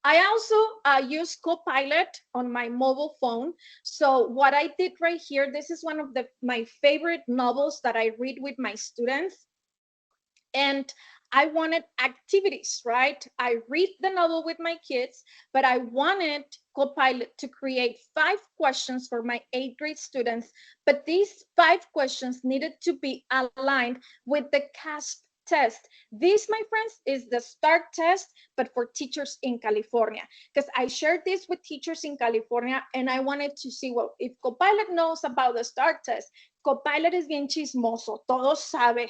I also use Copilot on my mobile phone. So what I did right here, this is one of my favorite novels that I read with my students. And I wanted activities, right? I read the novel with my kids, but I wanted Copilot to create 5 questions for my 8th grade students. But these 5 questions needed to be aligned with the CASP test. This, my friends, is the START test, but for teachers in California. Because I shared this with teachers in California, and I wanted to see, well, if Copilot knows about the START test, Copilot es bien chismoso, todo sabe.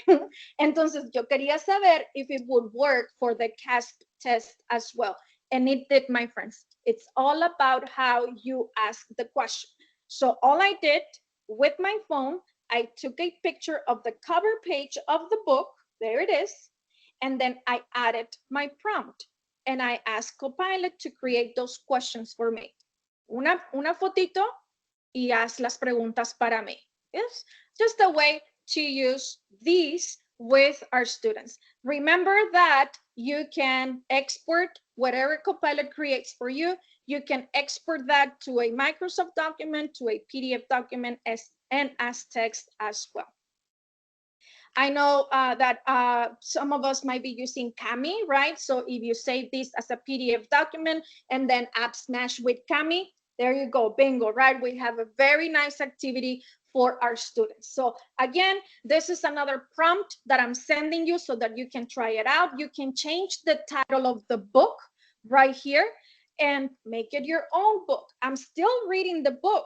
Entonces, yo quería saber if it would work for the CASP test as well. And it did, my friends. It's all about how you ask the question. So all I did with my phone, I took a picture of the cover page of the book. There it is. And then I added my prompt. And I asked Copilot to create those questions for me. Una fotito y haz las preguntas para mí. It's just a way to use these with our students. Remember that you can export whatever Copilot creates for you. You can export that to a Microsoft document, to a PDF document, and as text as well. I know that some of us might be using Kami, right? So if you save this as a PDF document and then app smash with Kami, there you go, bingo, right? We have a very nice activity for our students. So again, this is another prompt that I'm sending you so that you can try it out. You can change the title of the book right here and make it your own book. I'm still reading the book.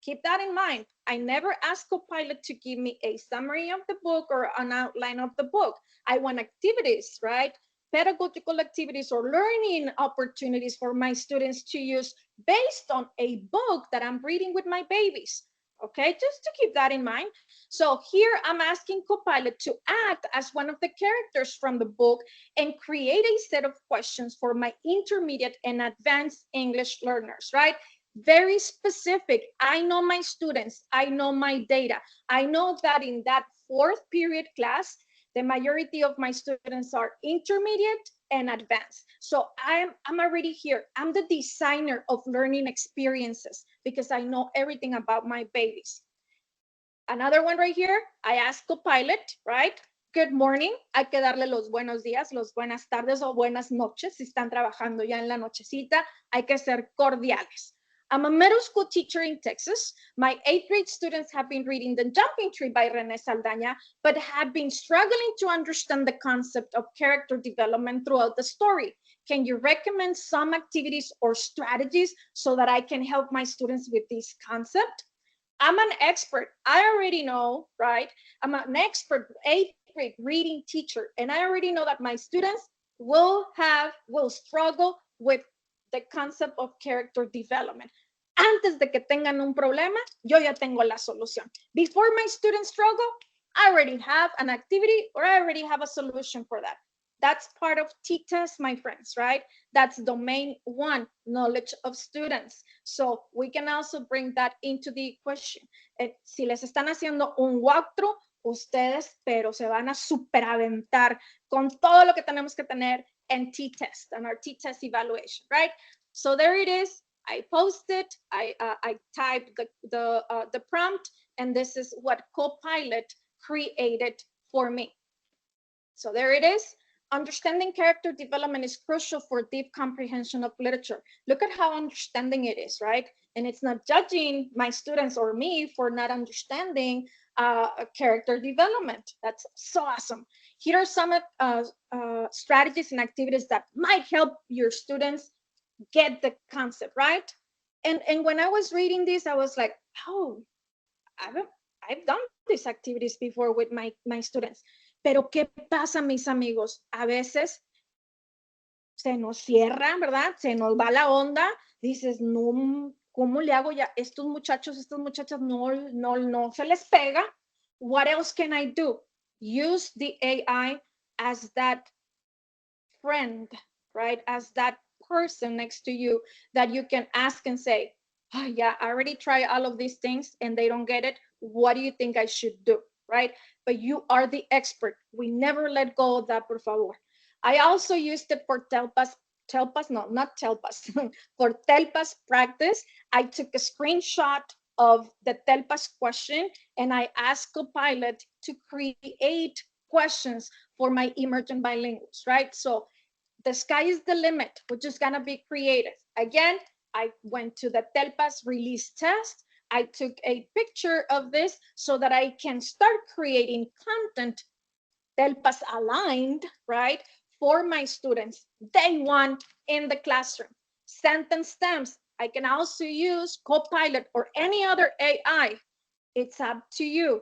Keep that in mind. I never ask Copilot to give me a summary of the book or an outline of the book. I want activities, right? Pedagogical activities or learning opportunities for my students to use based on a book that I'm reading with my babies. Okay, just to keep that in mind. So here I'm asking Copilot to act as one of the characters from the book and create a set of questions for my intermediate and advanced English learners, right? Very specific. I know my students. I know my data. I know that in that 4th period class, the majority of my students are intermediate and advanced. So I'm already here. I'm the designer of learning experiences because I know everything about my babies. Another one right here, I ask Copilot, right? Good morning. Hay que darle los buenos días, los buenas tardes o buenas noches. Si están trabajando ya en la nochecita, hay que ser cordiales. I'm a middle school teacher in Texas. My 8th grade students have been reading The Jumping Tree by René Saldaña, but have been struggling to understand the concept of character development throughout the story. Can you recommend some activities or strategies so that I can help my students with this concept? I'm an expert. I already know, right? I'm an expert, 8th grade reading teacher, and I already know that my students will struggle with the concept of character development. Antes de que tengan un problema, yo ya tengo la solución. Before my students struggle, I already have an activity or I already have a solution for that. That's part of T-test, my friends, right? That's domain 1, knowledge of students. So we can also bring that into the equation. Si les están haciendo un walkthrough, ustedes, pero se van a superaventar con todo lo que tenemos que tener en T-test, and our T-test evaluation, right? So there it is. I posted, I typed the prompt, and this is what Copilot created for me. So there it is. Understanding character development is crucial for deep comprehension of literature. Look at how understanding it is, right? And it's not judging my students or me for not understanding character development. That's so awesome. Here are some strategies and activities that might help your students get the concept, right? And when I was reading this, I was like, oh, I've done these activities before with my students. Pero ¿qué pasa, mis amigos? A veces se nos cierra, ¿verdad? Se nos va la onda. Dices, no, ¿cómo le hago ya? Estos muchachos, estas muchachas no se les pega. What else can I do? Use the AI as that friend, right? As that person next to you that you can ask and say, oh, yeah, I already tried all of these things and they don't get it. What do you think I should do, right? But you are the expert. We never let go of that, por favor. I also used it for Telpas, no, not Telpas, for Telpas practice. I took a screenshot of the Telpas question and I asked Copilot to create questions for my emergent bilinguals, right? So the sky is the limit. We're just gonna be creative. Again, I went to the Telpas release test. I took a picture of this so that I can start creating content Telpas aligned, right, for my students day 1 in the classroom. Sentence stems. I can also use Copilot or any other AI. It's up to you,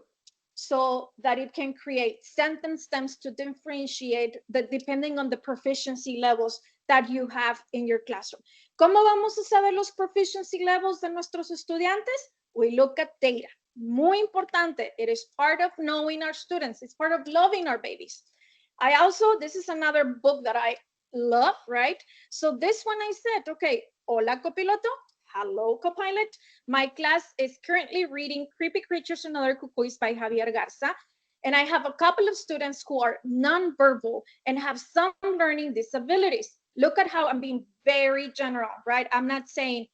so that it can create sentence stems to differentiate depending on the proficiency levels that you have in your classroom. ¿Cómo vamos a saber los proficiency levels de nuestros estudiantes? We look at data. Muy importante. It is part of knowing our students. It's part of loving our babies. This is another book that I love, right? So this one I said, okay, hola copiloto. Hello, Copilot. My class is currently reading Creepy Creatures and Other Cucuys by Javier Garza. And I have a couple of students who are nonverbal and have some learning disabilities. Look at how I'm being very general, right? I'm not saying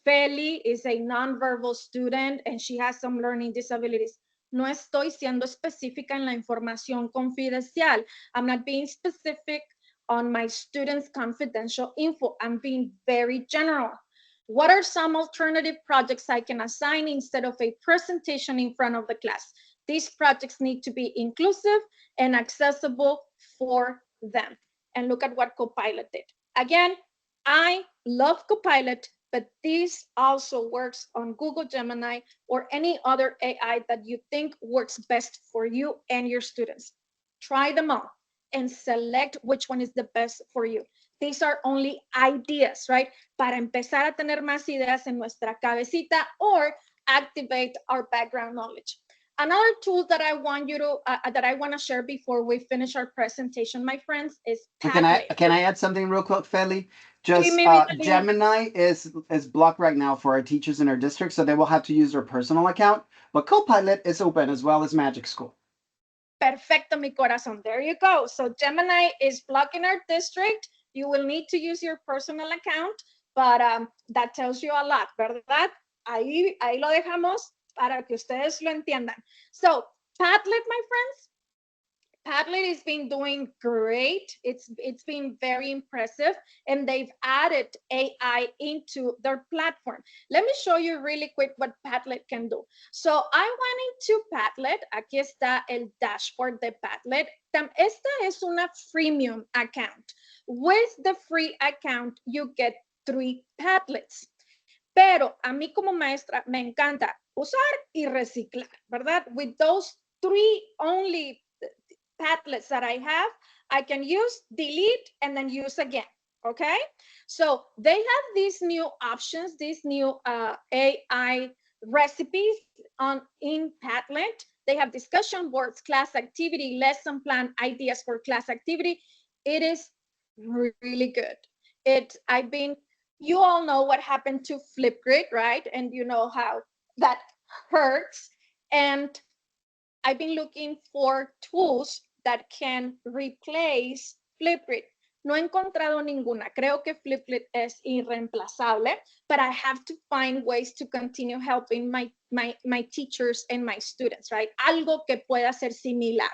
Fely is a nonverbal student and she has some learning disabilities. No estoy siendo específica en la información confidencial. I'm not being specific on my students' confidential info. I'm being very general. What are some alternative projects I can assign instead of a presentation in front of the class? These projects need to be inclusive and accessible for them. And look at what Copilot did. Again, I love Copilot, but this also works on Google Gemini or any other AI that you think works best for you and your students. Try them all and select which one is the best for you. These are only ideas, right? Para empezar a tener más ideas en nuestra cabecita or activate our background knowledge. Another tool that I want you to, that I want to share before we finish our presentation, my friends, is Padlet. Can I add something real quick, Feli? Just Gemini is blocked right now for our teachers in our district, so they will have to use their personal account. But Copilot is open as well as Magic School. Perfecto, mi corazón. There you go. So Gemini is blocking our district. You will need to use your personal account, but that tells you a lot, ¿verdad? Ahí lo dejamos para que ustedes lo entiendan. So Padlet, my friends, Padlet has been doing great. It's been very impressive, and they've added AI into their platform. Let me show you really quick what Padlet can do. So I went into Padlet. Aquí está el dashboard de Padlet. Esta es una freemium account. With the free account, you get 3 Padlets. Pero a mí como maestra me encanta usar y reciclar, ¿verdad? With those 3 only Padlets that I have, I can use, delete, and then use again. Okay, so they have these new options, these new AI recipes in Padlet. They have discussion boards, class activity, lesson plan, ideas for class activity. It is really good. You all know what happened to Flipgrid, right? And you know how that hurts. And I've been looking for tools that can replace Flipgrid. No he encontrado ninguna. Creo que Flipgrid es irreemplazable, but I have to find ways to continue helping my teachers and my students, right? Algo que pueda ser similar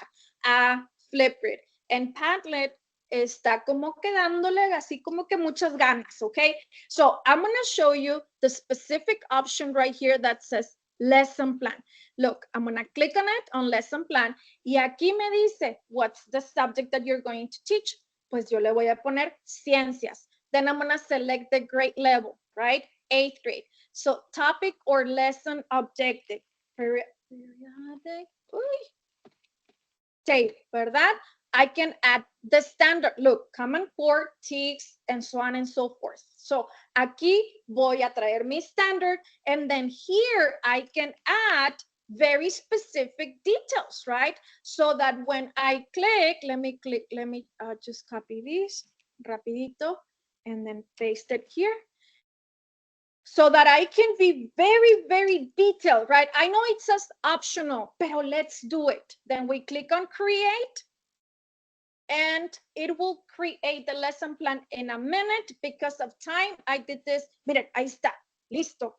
a Flipgrid. And Padlet está como quedándole así como que muchas ganas, okay? So I'm going to show you the specific option right here that says lesson plan. Look, I'm going to click on it, on lesson plan, y aquí me dice, what's the subject that you're going to teach? Pues yo le voy a poner ciencias. Then I'm going to select the grade level, right? 8th grade. So topic or lesson objective. Periodic. Tape, ¿verdad? I can add the standard. Look, common core, TICS, and so on and so forth. So aquí voy a traer mi standard, and then here I can add very specific details, right? So that when I click, let me just copy this rapidito and then paste it here. So that I can be very, very detailed, right? I know it says optional, but let's do it. Then we click on create, and it will create the lesson plan in a minute. Because of time, I did this. Miren, ahí está, listo.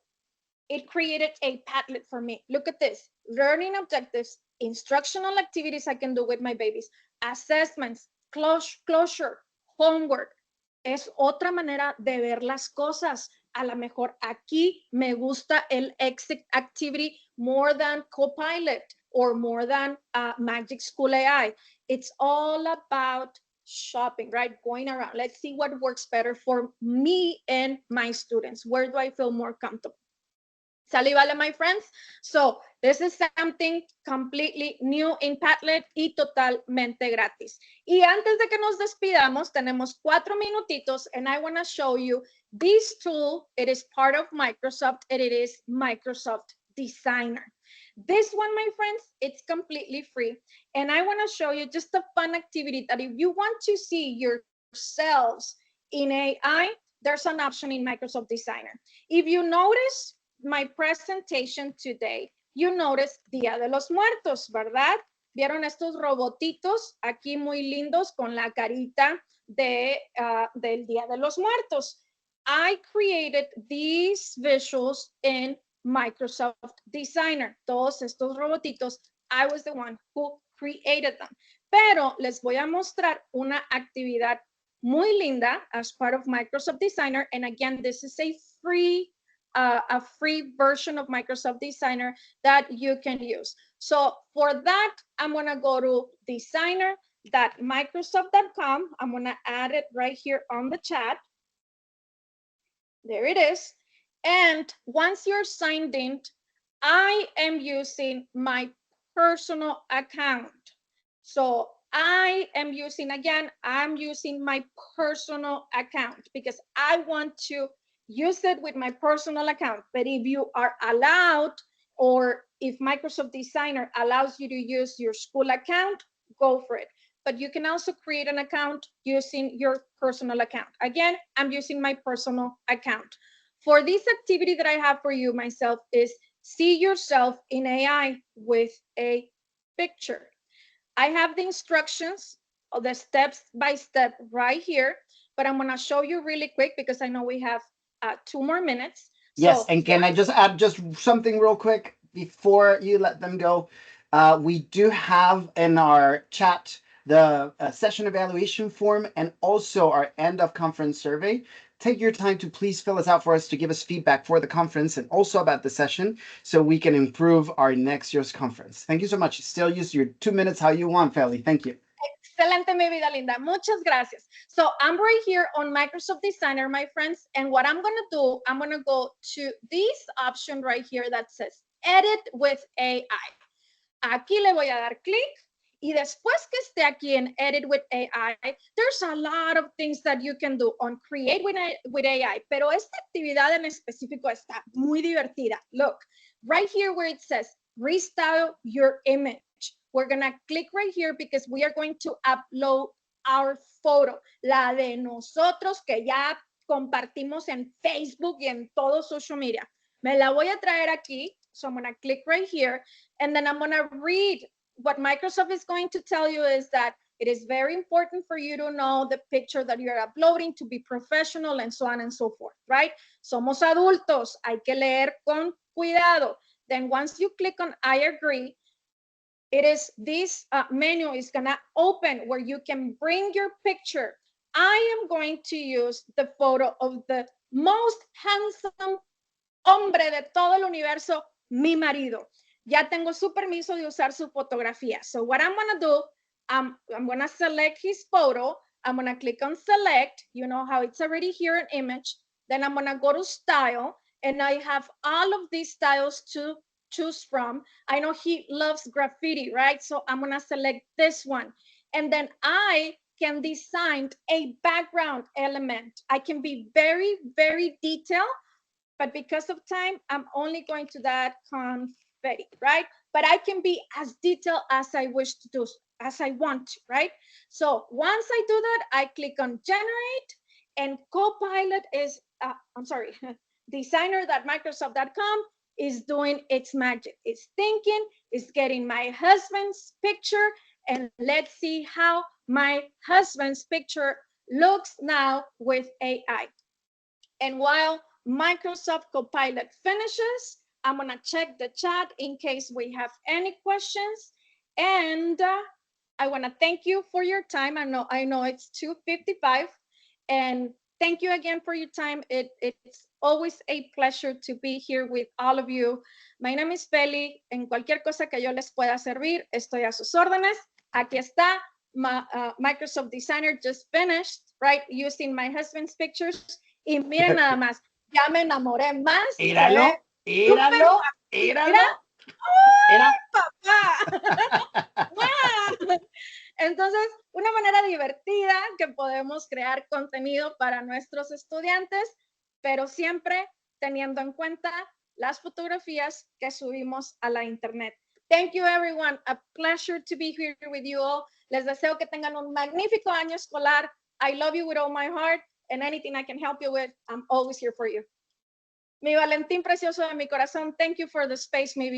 It created a Padlet for me. Look at this, learning objectives, instructional activities I can do with my babies, assessments, closure, homework. Es otra manera de ver las cosas. A lo mejor aquí me gusta el exit activity more than Copilot or more than Magic School AI. It's all about shopping, right? Going around. Let's see what works better for me and my students. Where do I feel more comfortable? Sale vale, my friends. So this is something completely new in Padlet y totalmente gratis. Y antes de que nos despidamos, tenemos 4 minutitos, and I want to show you this tool. It is part of Microsoft, and it is Microsoft Designer. This one, my friends, it's completely free. And I want to show you just a fun activity that if you want to see yourselves in AI, there's an option in Microsoft Designer. If you notice my presentation today, you notice Día de los Muertos, ¿verdad? ¿Vieron estos robotitos aquí muy lindos con la carita del Día de los Muertos? I created these visuals in Microsoft Designer. Todos estos robotitos, I was the one who created them. Pero les voy a mostrar una actividad muy linda as part of Microsoft Designer. And again, this is a free version of Microsoft Designer that you can use. So for that, I'm going to go to designer.microsoft.com. I'm going to add it right here on the chat. There it is. And once you're signed in, I am using my personal account. So I am using, again, I'm using my personal account because I want to use it with my personal account. But if you are allowed, or if Microsoft Designer allows you to use your school account, go for it. But you can also create an account using your personal account. Again, I'm using my personal account. For this activity that I have for you myself is see yourself in AI with a picture. I have the instructions of the steps by step right here, but I'm going to show you really quick because I know we have 2 more minutes. Yes, and can I just add just something real quick before you let them go? We do have in our chat the session evaluation form and also our end of conference survey. Take your time to please fill us out for us to give us feedback for the conference and also about the session so we can improve our next year's conference. Thank you so much. Still use your 2 minutes how you want, Fely. Thank you. Excelente, mi vida linda. Muchas gracias. So I'm right here on Microsoft Designer, my friends. And what I'm going to do, I'm going to go to this option right here that says Edit with AI. Aquí le voy a dar clic Y después que esté aquí en Edit with AI, there's a lot of things that you can do on Create with AI. Pero esta actividad en específico está muy divertida. Look, right here where it says restyle your image. We're going to click right here because we are going to upload our photo, la de nosotros que ya compartimos en Facebook y en todo social media. Me la voy a traer aquí. So I'm going to click right here, and then I'm going to read what Microsoft is going to tell you is that it is very important for you to know the picture that you're uploading to be professional and so on and so forth, right? Somos adultos, hay que leer con cuidado. Then once you click on I agree, it is this menu is gonna open where you can bring your picture. I am going to use the photo of the most handsome hombre de todo el universo, mi marido. Ya tengo su permiso de usar su fotografía. So what I'm gonna do, I'm gonna select his photo. I'm gonna click on select. You know how it's already here an image. Then I'm gonna go to style, and I have all of these styles to choose from. I know he loves graffiti, right? So I'm gonna select this one. And then I can design a background element. I can be very, very detailed, but because of time, I'm only going to that confetti, right? But I can be as detailed as I wish to do, as I want to, right? So once I do that, I click on generate, and Copilot is, I'm sorry, designer.microsoft.com is doing its magic. It's thinking, it's getting my husband's picture, and let's see how my husband's picture looks now with AI. And while Microsoft Copilot finishes, I'm going to check the chat in case we have any questions. And I want to thank you for your time. I know it's 2:55, and thank you again for your time. It's always a pleasure to be here with all of you. My name is Fely. En cualquier cosa que yo les pueda servir, estoy a sus órdenes. Aquí está. Microsoft Designer just finished, right, using my husband's pictures. Y miren nada más, ya me enamoré más. Íralo, íralo, íralo. ¡Ay, papá! Entonces, una manera divertida que podemos crear contenido para nuestros estudiantes, pero siempre teniendo en cuenta las fotografías que subimos a la internet. Thank you, everyone. A pleasure to be here with you all. Les deseo que tengan un magnífico año escolar. I love you with all my heart, and anything I can help you with, I'm always here for you. Mi Valentín precioso de mi corazón, thank you for the space, mi vida.